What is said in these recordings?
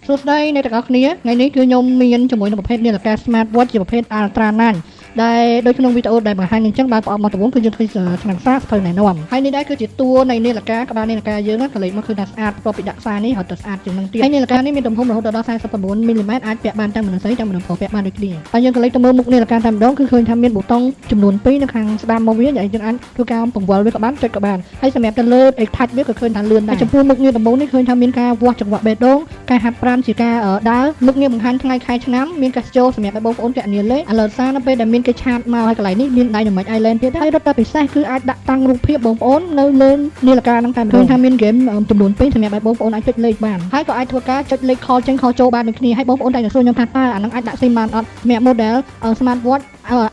សួស្តីអ្នកទាំងអស់គ្នាថ្ងៃនេះគឺខ្ញុំមានជាមួយនឹងប្រភេទនាឡិកា Smart Watch ជាប្រភេទ Ultra 9ដែលដូចក្នុងវីដេអូដែលបង្ហាញអញ្ចឹងបើប្រអប់មកដំបូងគឺយើងឃើញថ្នាំសារស្ភៅណែនាំហើយនេះដែរគឺជាតួនៃនាឡិកាក្បាលនាឡិកាយើងណាកលេចមកគឺថាស្អាតប្រកបពីដាក់សារនេះហើយទៅស្អាតជាងនឹងទៀតហើយនាឡិកានេះមានទំហំរហូតដល់49មីលីម៉ែត្រអាចពាក់បានទាំងមនុស្សស្រីទាំងមនុស្សប្រុសពាក់បានដូចគ្នាហើយយើងកលេចទៅមើលមុខនាឡិកាតែម្ដងគឺឃើញថាមានប៊ូតុងចំនួន2នៅខាងស្ដាំមកវាដែលយើងអាចធ្វើការពង្វល់វាក៏បានចុចក៏បានហើយសម្រាប់ទៅលើ touch វាក៏ឃើញថាលឿនដែរចំពោះមុខងារដំបូងនេះឃើញថាមានការវាស់ចង្វាក់បេះដូងការហាត់ប្រាណជាការដើរមុខងារបង្ហាញថ្ងៃខែឆ្នាំមានកាសចូលសម្រាប់ឲ្យបងប្អូនគណនាលេខ alert សារនៅពេលដែលមានគេឆាតមកហើយកន្លែងនេះមាន Dynamic Island ទៀតហើយរត់តែពិសេសគឺអាចដាក់តាំងរូបភាពបងប្អូននៅលើនាឡិកាហ្នឹងតែឃើញថាមាន game ចំនួន2សម្រាប់ឲ្យបងប្អូនអាចចុចលេខបានហើយក៏អាចធ្វើការចុចលេខ call ចេញ call ចូលបានដូចគ្នាហើយបងប្អូនតែសួរខ្ញុំថាតើអាហ្នឹងអាចដាក់ SIM បានអត់សម្រាប់ model Smart Watch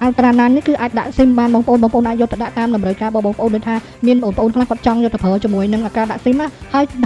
Ultra 9នេះគឺអាចដាក់ SIM បានបងប្អូនអាចយកទៅដាក់តាមតម្រូវការបងប្អូនដូចថាមានបងប្អូនខ្លះគាត់ចង់យកទៅប្រើជាមួយនឹងការដាក់ SIM ណា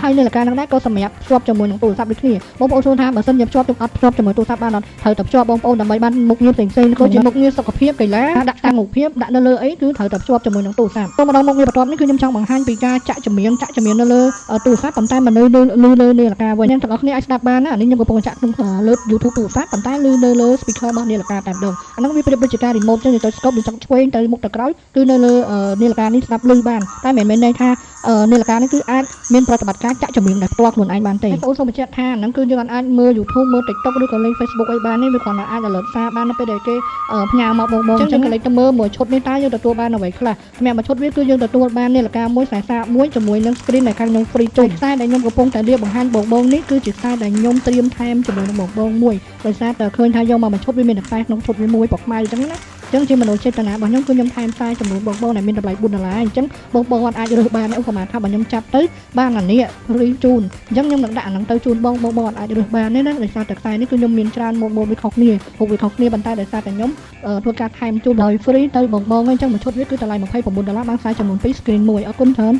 ហើយនាឡិកាហ្នឹងដែរក៏សម្រាប់ភ្ជាប់ជាមួយនឹងទូរស័ព្ទដូចគ្នាបងប្អូនសួរថាបើសិនជាភ្ជាប់ខ្ញុំអត់ភ្ជាប់ជាមួយទូរស័ព្ទបានអត់ត្រូវតែភ្ជាប់បងប្អូនដើម្បីបានមុខងារផ្សេងៗដូចជាមុខងារសុខភាពកីឡាដាក់តាំងរូបភាពដាក់នៅលើអីគឺត្រូវតែភ្ជាប់ជាមួយនឹងទូរស័ព្ទទៅម្ដងមុខងារបន្ទាប់នេះគឺខ្ញុំចង់បង្ហាញពីការចាក់ចម្រៀងនៅលើទូរស័ព្ទប៉ុន្តែមិននៅលើនាឡិកាវិញទាំងអស់គ្នាអាចស្ដាប់បានណានេះខ្ញុំកំពុងចាក់ក្នុងលើ YouTube ទូរស័ព្ទប៉ុន្តែនៅលើ speaker របស់នាឡិកាតែម្ដងអាហ្នឹងវាប្រៀបដូចជាការ remote ចឹងទៅ scope ចង់ឆ្វេងទៅមុខទៅក្រោយគឺនៅលើនាឡិកានេះស្ដាប់ឮបានតែមិនមែនន័យថានាឡិកានេះគឺអាចមានប្រតិបត្តិការចាក់ចម្រៀងដែលផ្ទាល់ខ្លួនឯងបានទេបងប្អូនសូមបញ្ជាក់ថាហ្នឹងគឺយើងអាចមើល YouTube មើល TikTok ឬក៏លេង Facebook អីបាននេះវាគ្រាន់តែអាច alert សារបាននៅពេលដែលគេផ្ញើមកបងអញ្ចឹងកន្លែងទៅមើលមួយឈុតនេះតើយើងទទួលបានអ្វីខ្លះសម្រាប់មួយឈុតវាគឺយើងទទួលបាននាឡិកាមួយខ្សែសារមួយជាមួយនឹង screen ដែលខាងខ្ញុំ free ជូនខ្សែដែលខ្ញុំកំពុងតែរៀបបង្ហាញបងនេះគឺជាខ្សែដែលខ្ញុំត្រៀមថែមជាមួយនឹងបងមួយដោយសារតែឃើញថាយកមកមួយឈុតវាមានខ្សែក្នុងឈុតវាមួយប្រខ្មៅអញ្ចឹងណាចឹងជាមនោចេតនារបស់ខ្ញុំគឺខ្ញុំថែមខ្សែចំនួនបងដែលមានតម្លៃ$4អញ្ចឹងបងអាចរើសបានឧបមាថាបើខ្ញុំចាប់ទៅបានអានេះរីជូនអញ្ចឹងខ្ញុំនឹងដាក់អាហ្នឹងទៅជូនបងអាចរើសបានទេណាដោយសារតែខ្សែនេះគឺខ្ញុំមានច្រើនម៉ូដវាខុសគ្នាវាខុសគ្នាប៉ុន្តែដោយសារតែខ្ញុំធ្វើការថែមជូនដោយ free ទៅបងអញ្ចឹងមួយឈុតវាគឺតម្លៃ$29បានខ្សែចំនួន2 screen មួយអរគុណច្រើន